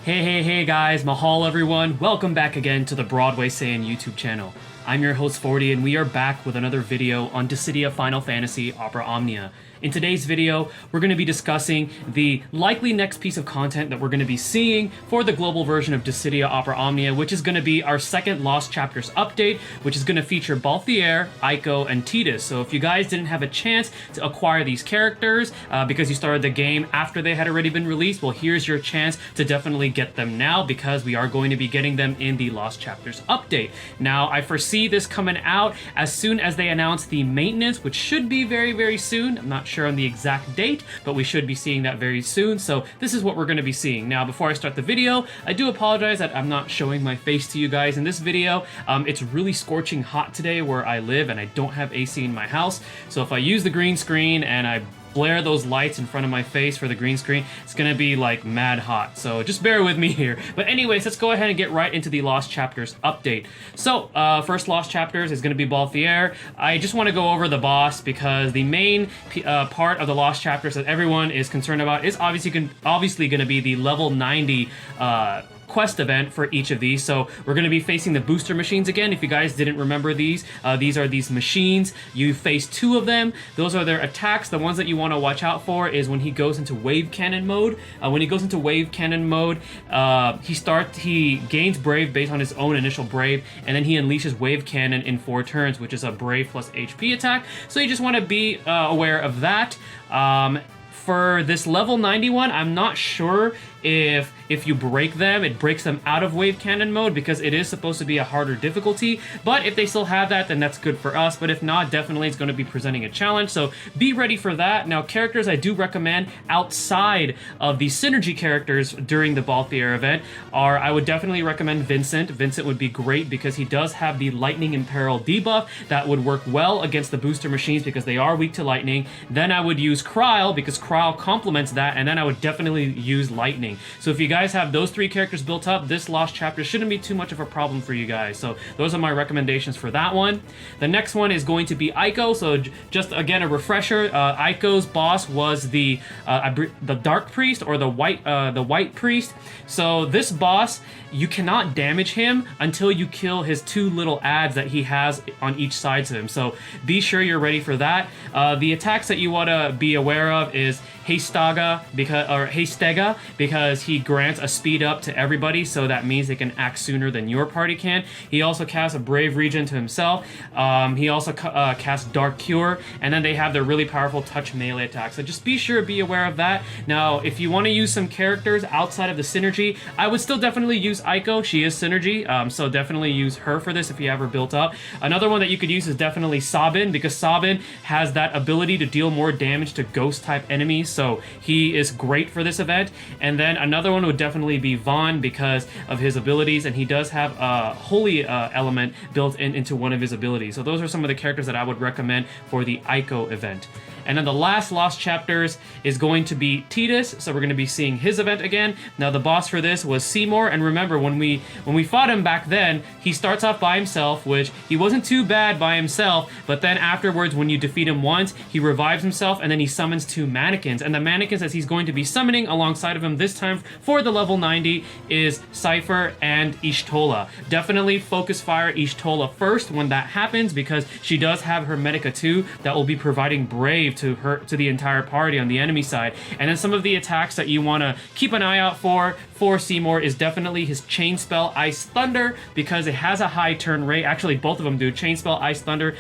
Hey guys, Mahal everyone. Welcome back again to the Broadway Saiyan YouTube channel. I'm your host 40 and we are back with another video on Dissidia Final Fantasy Opera Omnia. In today's video, we're going to be discussing the likely next piece of content that we're going to be seeing for the global version of Dissidia Opera Omnia, which is going to be our second Lost Chapters update, which is going to feature Balthier, Aiko, and Tidus. So if you guys didn't have a chance to acquire these characters because you started the game after they had already been released, well, here's your chance to definitely get them now because we are going to be getting them in the Lost Chapters update. Now, I foresee this coming out as soon as they announce the maintenance, which should be very soon. I'm not sure on the exact date, but we should be seeing that very soon. So this is what we're going to be seeing. Now, before I start the video, I do apologize that I'm not showing my face to you guys in this video. It's really scorching hot today where I live and I don't have AC in my house. So if I use the green screen and I blare those lights in front of my face for the green screen, it's gonna be like mad hot, so just bear with me here. But anyways, let's go ahead and get right into the Lost Chapters update. So first Lost Chapters is gonna be Balthier. I just want to go over the boss because the main part of the Lost Chapters that everyone is concerned about is obviously gonna be the level 90 quest event for each of these. So we're going to be facing the booster machines again. If you guys didn't remember these are these machines. You face two of them. Those are their attacks. The ones that you want to watch out for is when he goes into wave cannon mode. When he goes into wave cannon mode, he gains brave based on his own initial brave, and then he unleashes wave cannon in 4 turns, which is a brave plus HP attack. So you just want to be aware of that. For this level 91, I'm not sure if you break them, it breaks them out of wave cannon mode because it is supposed to be a harder difficulty. But if they still have that, then that's good for us. But if not, definitely it's going to be presenting a challenge. So be ready for that. Now, characters I do recommend outside of the synergy characters during the Balthier event are, I would definitely recommend Vincent. Vincent would be great because he does have the Lightning Imperil debuff that would work well against the booster machines because they are weak to lightning. Then I would use Kryle because Kryle complements that, and then I would definitely use Lightning. So if you guys have those 3 characters built up, this Lost Chapter shouldn't be too much of a problem for you guys. So those are my recommendations for that one. The next one is going to be Aiko. So just again a refresher, Aiko's boss was the Dark Priest or the White Priest. So this boss, you cannot damage him until you kill his 2 little adds that he has on each side of him. So be sure you're ready for that. The attacks that you want to be aware of is Hastega because he grants a speed up to everybody, so that means they can act sooner than your party can. He also casts a Brave Regen to himself. He also casts Dark Cure, and then they have their really powerful touch melee attack. So just be sure to be aware of that. Now, if you want to use some characters outside of the synergy, I would still definitely use Aiko. She is synergy, so definitely use her for this if you have her built up. Another one that you could use is definitely Sabin, because Sabin has that ability to deal more damage to ghost type enemies, so he is great for this event. And then another one would definitely be Vaughn because of his abilities, and he does have a holy element built into one of his abilities. So those are some of the characters that I would recommend for the Aiko event. And then the last Lost Chapters is going to be Tidus, so we're going to be seeing his event again. Now the boss for this was Seymour, and remember when we fought him back then, he starts off by himself, which he wasn't too bad by himself, but then afterwards when you defeat him once, he revives himself and then he summons 2 mannequins. And the mannequins that he's going to be summoning alongside of him this time for the level 90 is Cypher and Ishtola. Definitely focus fire Ishtola first when that happens because she does have her Medica 2 that will be providing Brave to the entire party on the enemy side. And then some of the attacks that you want to keep an eye out for Seymour is definitely his Chain Spell Ice Thunder because it has a high turn rate. Actually, both of them do. Chain Spell Ice Thunder,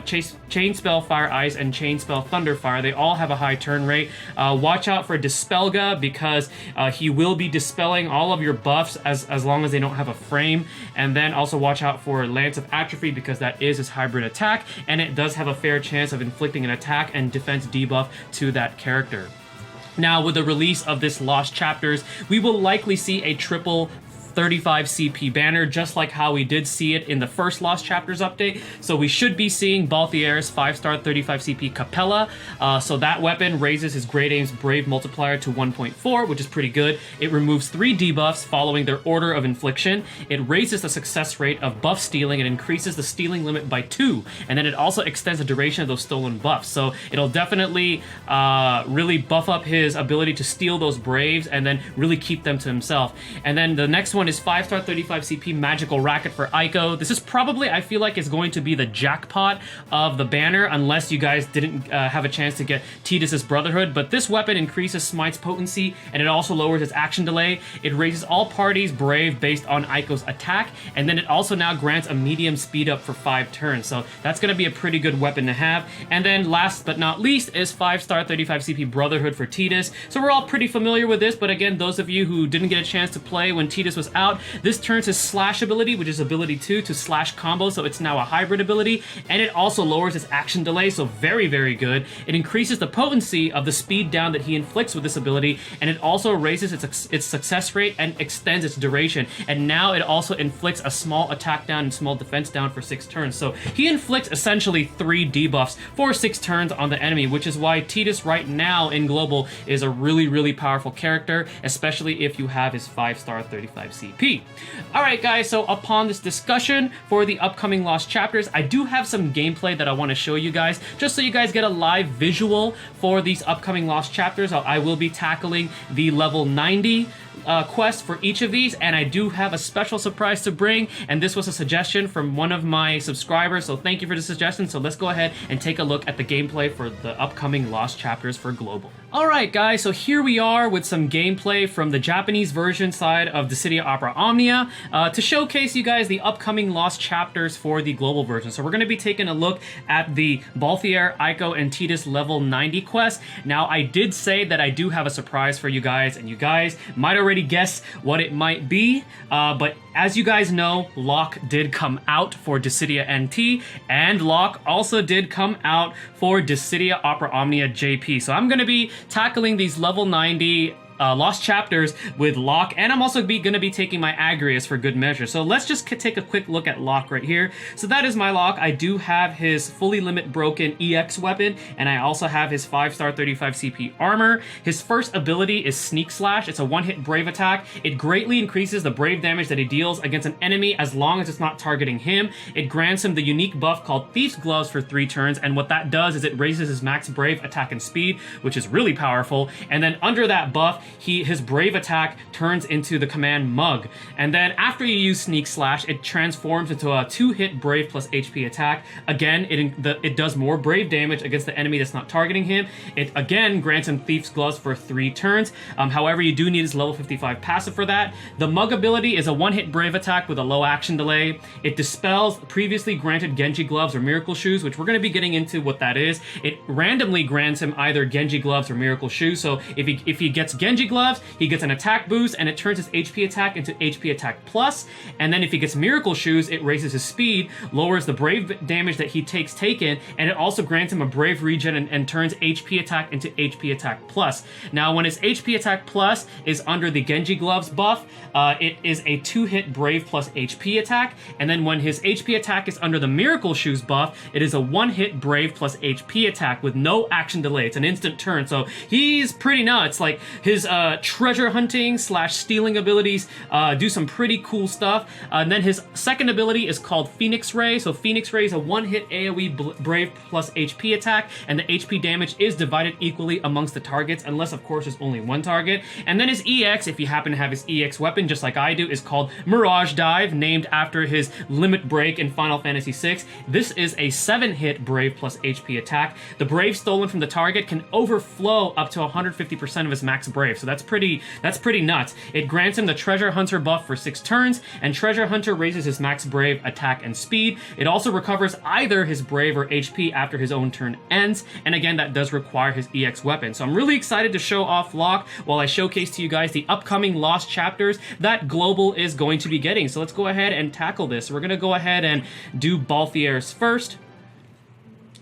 Chain Spell Fire Ice, and Chain Spell Thunder Fire. They all have a high turn rate. Watch out for Dispelga because he will be dispelling all of your buffs as long as they don't have a frame. And then also watch out for Lance of Atrophy because that is his hybrid attack, and it does have a fair chance of inflicting an attack and defense debuff to that character. Now, with the release of this Lost Chapters, we will likely see a triple 35 CP banner, just like how we did see it in the first Lost Chapters update. So we should be seeing Balthier's 5-star 35 CP Capella. So that weapon raises his Great Aim's Brave multiplier to 1.4, which is pretty good. It removes 3 debuffs following their order of infliction. It raises the success rate of buff stealing and increases the stealing limit by 2. And then it also extends the duration of those stolen buffs. So it'll definitely really buff up his ability to steal those Braves and then really keep them to himself. And then the next one is 5-star 35 CP Magical Racket for Aiko. This is probably, I feel like, is going to be the jackpot of the banner, unless you guys didn't have a chance to get Tidus' Brotherhood. But this weapon increases Smite's potency, and it also lowers its action delay. It raises all parties Brave based on Aiko's attack, and then it also now grants a medium speed up for 5 turns. So that's going to be a pretty good weapon to have. And then last but not least is 5-star 35 CP Brotherhood for Tidus. So we're all pretty familiar with this, but again, those of you who didn't get a chance to play when Tidus was out, this turns his slash ability, which is ability 2, to slash combo, so it's now a hybrid ability, and it also lowers his action delay, so very, very good. It increases the potency of the speed down that he inflicts with this ability, and it also raises its success rate and extends its duration, and now it also inflicts a small attack down and small defense down for 6 turns. So he inflicts essentially 3 debuffs for 6 turns on the enemy, which is why Tidus right now in Global is a really, really powerful character, especially if you have his 5-star 35 CP. Alright guys, so upon this discussion for the upcoming Lost Chapters, I do have some gameplay that I want to show you guys, just so you guys get a live visual for these upcoming Lost Chapters. I will be tackling the level 90 quest for each of these, and I do have a special surprise to bring, and this was a suggestion from one of my subscribers, so thank you for the suggestion. So let's go ahead and take a look at the gameplay for the upcoming Lost Chapters for Global. Alright guys, so here we are with some gameplay from the Japanese version side of Dissidia Opera Omnia to showcase you guys the upcoming Lost Chapters for the Global version. So we're going to be taking a look at the Balthier, Aiko, and Tidus level 90 quest. Now I did say that I do have a surprise for you guys, and you guys might already guess what it might be, but as you guys know, Locke did come out for Dissidia NT, and Locke also did come out for Dissidia Opera Omnia JP. So I'm going to be tackling these level 90 Lost Chapters with Locke, and I'm also going to be taking my Agrius for good measure. So let's just take a quick look at Locke right here. So that is my Locke. I do have his fully limit broken EX weapon, and I also have his 5-star 35 CP armor. His first ability is Sneak Slash. It's a one-hit Brave attack. It greatly increases the Brave damage that he deals against an enemy as long as it's not targeting him. It grants him the unique buff called Thief's Gloves for 3 turns, and what that does is it raises his max Brave attack and speed, which is really powerful. And then under that buff, his Brave attack turns into the command Mug. And then after you use Sneak Slash, it transforms into a 2-hit Brave plus HP attack. Again, it does more Brave damage against the enemy that's not targeting him. It again grants him Thief's Gloves for 3 turns. However, you do need his level 55 passive for that. The Mug ability is a 1-hit Brave attack with a low action delay. It dispels previously granted Genji Gloves or Miracle Shoes, which we're going to be getting into what that is. It randomly grants him either Genji Gloves or Miracle Shoes. So if he gets Genji Gloves, he gets an attack boost, and it turns his HP attack into HP attack plus. And then if he gets Miracle Shoes, it raises his speed, lowers the Brave damage that he takes taken, and it also grants him a Brave regen and turns HP attack into HP attack plus. Now, when his HP attack plus is under the Genji Gloves buff, it is a 2-hit Brave plus HP attack, and then when his HP attack is under the Miracle Shoes buff, it is a 1-hit Brave plus HP attack with no action delay. It's an instant turn, so he's pretty nuts. Like, his treasure hunting / stealing abilities do some pretty cool stuff. And then his second ability is called Phoenix Ray. So Phoenix Ray is a 1-hit AoE Brave plus HP attack, and the HP damage is divided equally amongst the targets, unless of course there's only one target. And then his EX, if you happen to have his EX weapon just like I do, is called Mirage Dive, named after his limit break in Final Fantasy VI. This is a 7-hit Brave plus HP attack. The Brave stolen from the target can overflow up to 150% of his max Brave, so that's pretty nuts. It grants him the Treasure Hunter buff for 6 turns, and Treasure Hunter raises his max Brave attack and speed. It also recovers either his Brave or HP after his own turn ends, and again, that does require his EX weapon. So I'm really excited to show off Locke while I showcase to you guys the upcoming Lost Chapters that Global is going to be getting. So let's go ahead and tackle this. We're going to go ahead and do Balthier's first.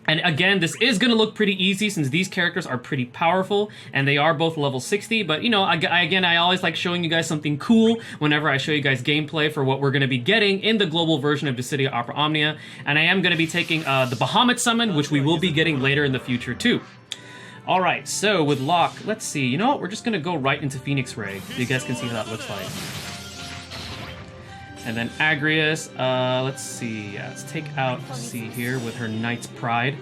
And again, this is going to look pretty easy since these characters are pretty powerful and they are both level 60. But, you know, I always like showing you guys something cool whenever I show you guys gameplay for what we're going to be getting in the global version of Dissidia Opera Omnia. And I am going to be taking the Bahamut summon, which we will be getting later in the future too. All right, so with Locke, let's see. You know what? We're just going to go right into Phoenix Ray so you guys can see how that looks like. And then Agrius, let's see. Yeah, let's take out C here with her Knight's Pride.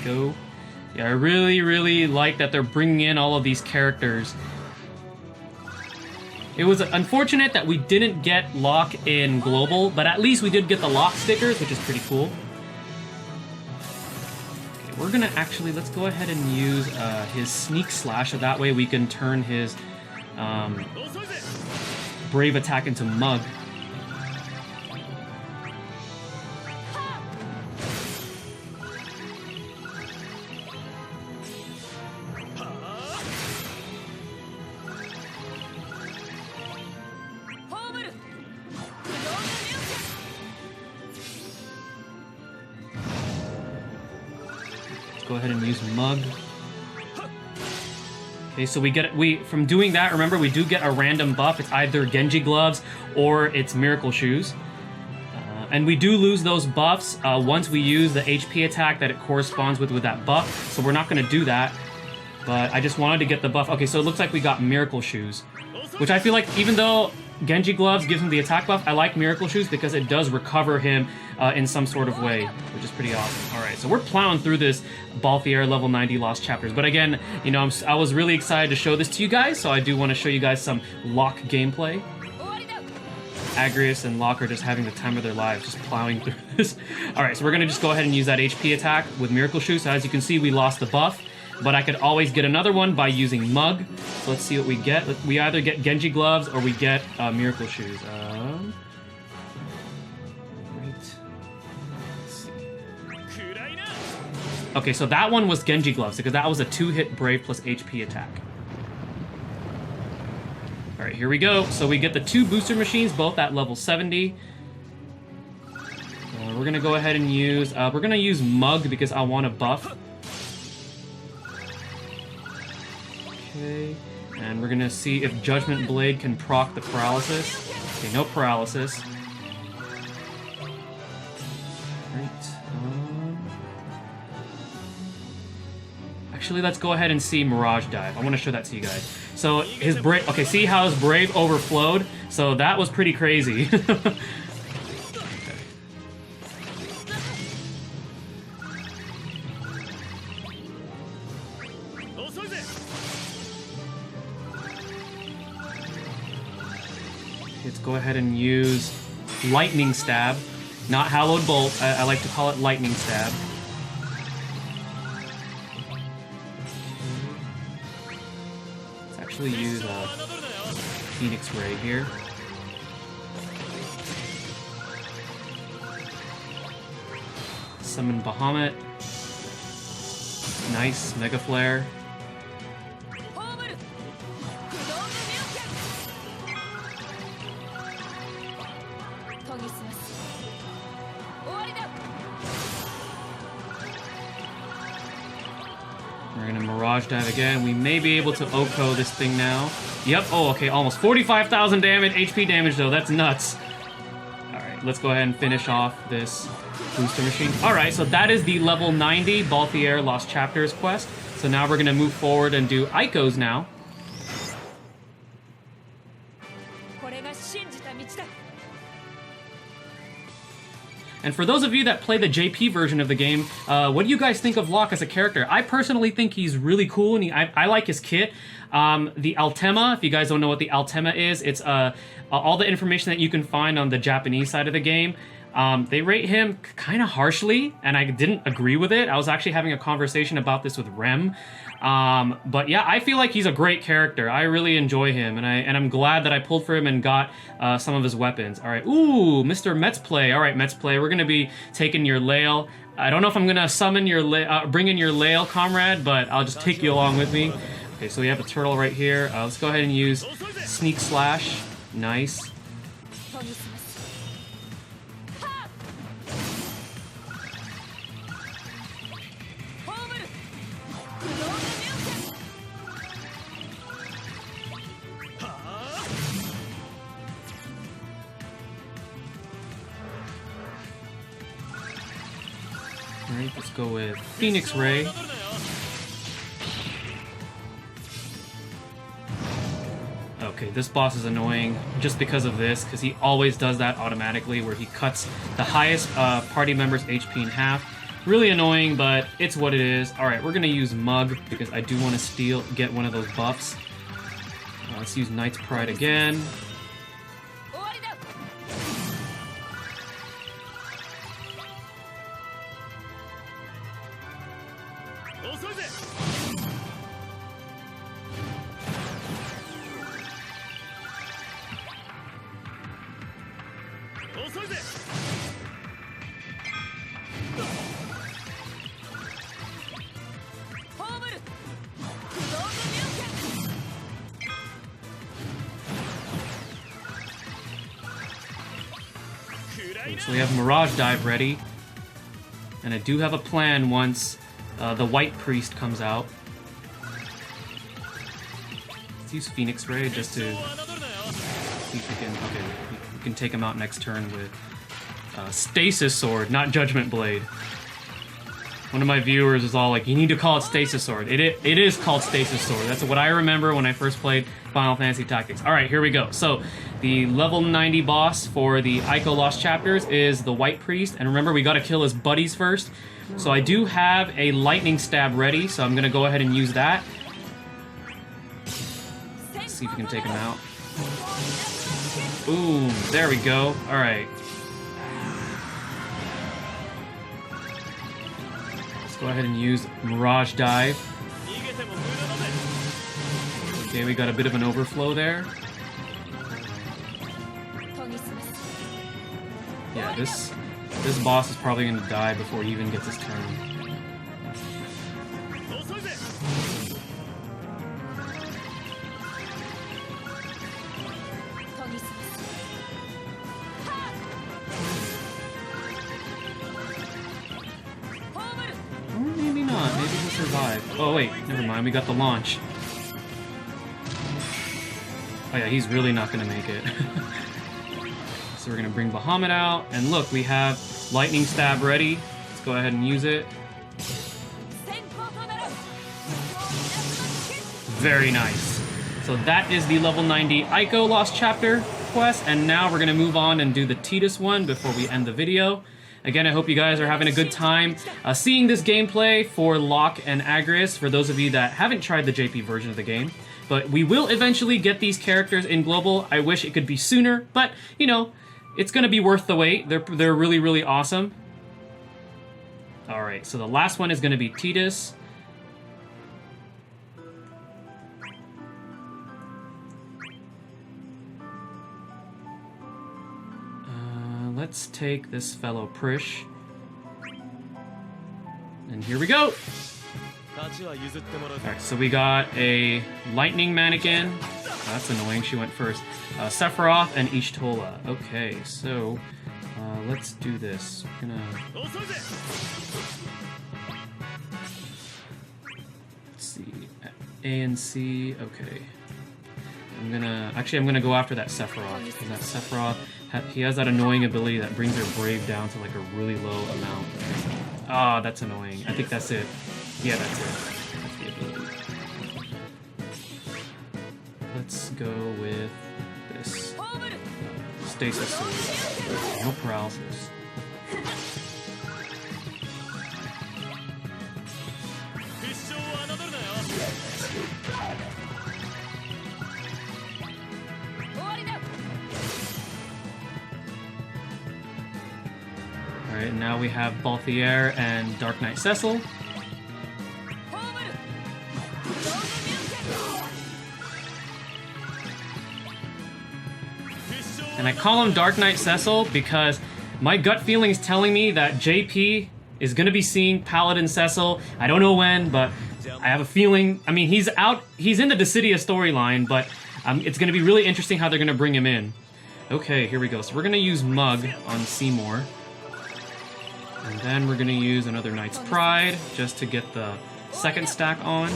Go. Yeah, I really like that they're bringing in all of these characters. It was unfortunate that we didn't get Locke in Global, but at least we did get the Locke stickers, which is pretty cool. Okay, we're gonna actually, let's go ahead and use his Sneak Slash, so that way we can turn his Brave attack into Mug. Go ahead and use Mug. Okay, so from doing that, remember, we do get a random buff. It's either Genji Gloves or it's Miracle Shoes. And we do lose those buffs once we use the HP attack that it corresponds with that buff. So we're not going to do that. But I just wanted to get the buff. Okay, so it looks like we got Miracle Shoes, which I feel like even though Genji Gloves gives him the attack buff, I like Miracle Shoes because it does recover him in some sort of way, which is pretty awesome. All right, so we're plowing through this Balthier level 90 Lost Chapters. But again, you know, I was really excited to show this to you guys, so I do want to show you guys some Locke gameplay. Agrius and Locke are just having the time of their lives, just plowing through this. All right, so we're going to just go ahead and use that HP attack with Miracle Shoes. So as you can see, we lost the buff, but I could always get another one by using Mug. So let's see what we get. We either get Genji Gloves or we get Miracle Shoes. Okay, so that one was Genji Gloves, because that was a 2-hit Brave plus HP attack. All right, here we go. So we get the 2 booster machines, both at level 70. We're going to go ahead and use... we're going to use Mug because I want a buff. Okay, and we're going to see if Judgment Blade can proc the paralysis. Okay, no paralysis. Actually, let's go ahead and see Mirage Dive. I want to show that to you guys. So his Brave... Okay, see how his Brave overflowed? So that was pretty crazy. Okay. Let's go ahead and use Lightning Stab. Not Hallowed Bolt. I like to call it Lightning Stab. Actually use Phoenix Ray here. Summon Bahamut. Nice, Mega Flare. We're gonna Mirage Dive again. We may be able to Oko this thing now. Yep, oh, okay, almost 45,000 damage, HP damage though, that's nuts. Alright, let's go ahead and finish off this booster machine. Alright, so that is the level 90 Balthier Lost Chapters quest. So now we're gonna move forward and do Icos now. And for those of you that play the JP version of the game, what do you guys think of Locke as a character? I personally think he's really cool, and I like his kit. The Altema, if you guys don't know what the Altema is, it's all the information that you can find on the Japanese side of the game. They rate him kind of harshly, and I didn't agree with it. I was actually having a conversation about this with Rem. But yeah, I feel like he's a great character. I really enjoy him, and I'm glad that I pulled for him and got some of his weapons. All right, ooh, Mr. Mets Play. All right, Mets Play, we're gonna be taking your Lail. I don't know if I'm gonna summon your bring in your Lail, comrade, but I'll just take you along with me. Okay, so we have a turtle right here. Let's go ahead and use Sneak Slash. Nice. Alright, let's go with Phoenix Ray. Okay, this boss is annoying just because of this, because he always does that automatically, where he cuts the highest party member's HP in half. Really annoying, but it's what it is. Alright, we're gonna use Mug, because I do want to get one of those buffs. Let's use Knight's Pride again. So we have Mirage Dive ready, and I do have a plan once the White Priest comes out. Let's use Phoenix Ray just to see if we can. Okay, we can take him out next turn with Stasis Sword, not Judgment Blade. One of my viewers is all like, "You need to call it Stasis Sword." It is called Stasis Sword. That's what I remember when I first played Final Fantasy Tactics. All right, here we go. So the level 90 boss for the Ico Lost Chapters is the White Priest, and remember, we got to kill his buddies first. So I do have a Lightning Stab ready, so I'm gonna go ahead and use that. Let's see if we can take him out. Boom! There we go. All right. Go ahead and use Mirage Dive. Okay, we got a bit of an overflow there. Yeah, this boss is probably going to die before he even gets his turn. Maybe not. Maybe he'll survive. Oh wait, never mind. We got the launch. Oh yeah, he's really not gonna make it. So we're gonna bring Bahamut out, and look, we have Lightning Stab ready. Let's go ahead and use it. Very nice. So that is the level 90 Ico Lost Chapter quest, and now we're gonna move on and do the Tidus one before we end the video. Again, I hope you guys are having a good time seeing this gameplay for Locke and Agrias, for those of you that haven't tried the JP version of the game. But we will eventually get these characters in Global. I wish it could be sooner, but, you know, it's going to be worth the wait. They're really, really awesome. Alright, so the last one is going to be Tidus. Let's take this fellow Prish. And here we go! Alright, so we got a Lightning Mannequin. That's annoying, she went first. Sephiroth and Ishtola. Okay, so let's do this. We're gonna... Let's see. A and C, okay. I'm gonna go after that Sephiroth, because that Sephiroth, he has that annoying ability that brings her Brave down to like a really low amount. Ah, that's annoying. I think that's it. Yeah, that's it. That's the ability. Let's go with this. Stasis Sword. No paralysis. Alright, and now we have Balthier and Dark Knight Cecil. And I call him Dark Knight Cecil because my gut feeling is telling me that JP is going to be seeing Paladin Cecil. I don't know when, but I have a feeling. I mean, he's in the Dissidia storyline, but it's going to be really interesting how they're going to bring him in. Okay, here we go. So we're going to use Mug on Seymour. And then we're going to use another Knight's Pride just to get the second stack on.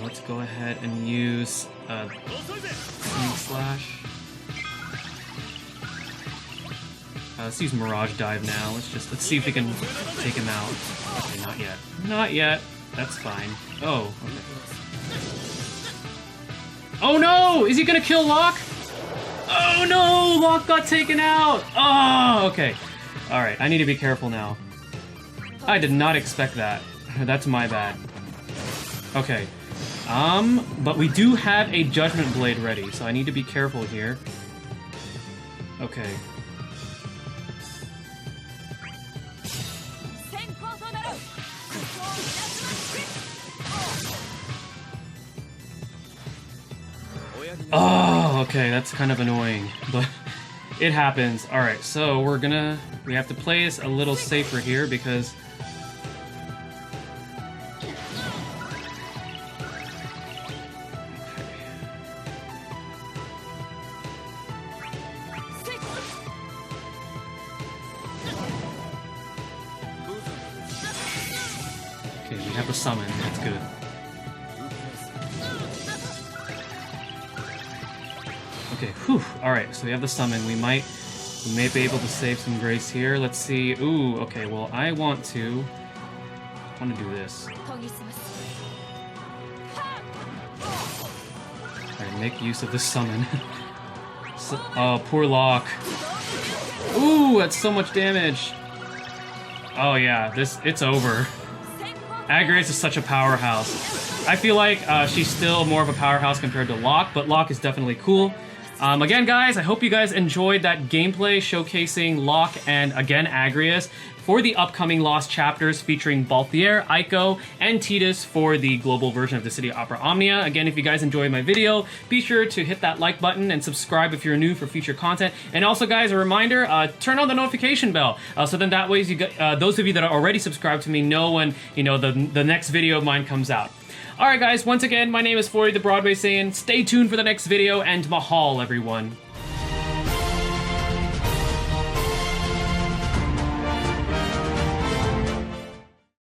Let's go ahead and use Sneak Slash. Let's use Mirage Dive now. Let's see if we can take him out. Okay, not yet. Not yet. That's fine. Oh, okay. Oh no! Is he gonna kill Locke? Oh no! Locke got taken out! Oh, okay. Alright, I need to be careful now. I did not expect that. That's my bad. Okay. But we do have a Judgment Blade ready, so I need to be careful here. Okay. Oh, okay, that's kind of annoying, but it happens. Alright, so we have to play this a little safer here because... Okay, we have the summon, that's good. Okay, whew. Alright, so we have the summon. We may be able to save some grace here. Let's see. Ooh, okay, well, I want to do this. Alright, make use of this summon. Oh, poor Locke. Ooh, that's so much damage. Oh yeah, it's over. Agrias is such a powerhouse. I feel like she's still more of a powerhouse compared to Locke, but Locke is definitely cool. Again, guys, I hope you guys enjoyed that gameplay showcasing Locke and, again, Agrias for the upcoming Lost chapters featuring Balthier, Aiko, and Tidus for the global version of Dissidia Opera Omnia. Again, if you guys enjoyed my video, be sure to hit that like button and subscribe if you're new for future content. And also, guys, a reminder, turn on the notification bell, so then that way those of you that are already subscribed to me know when, the next video of mine comes out. Alright guys, once again, my name is Forty the Broadway Saiyan. Stay tuned for the next video, and mahal, everyone.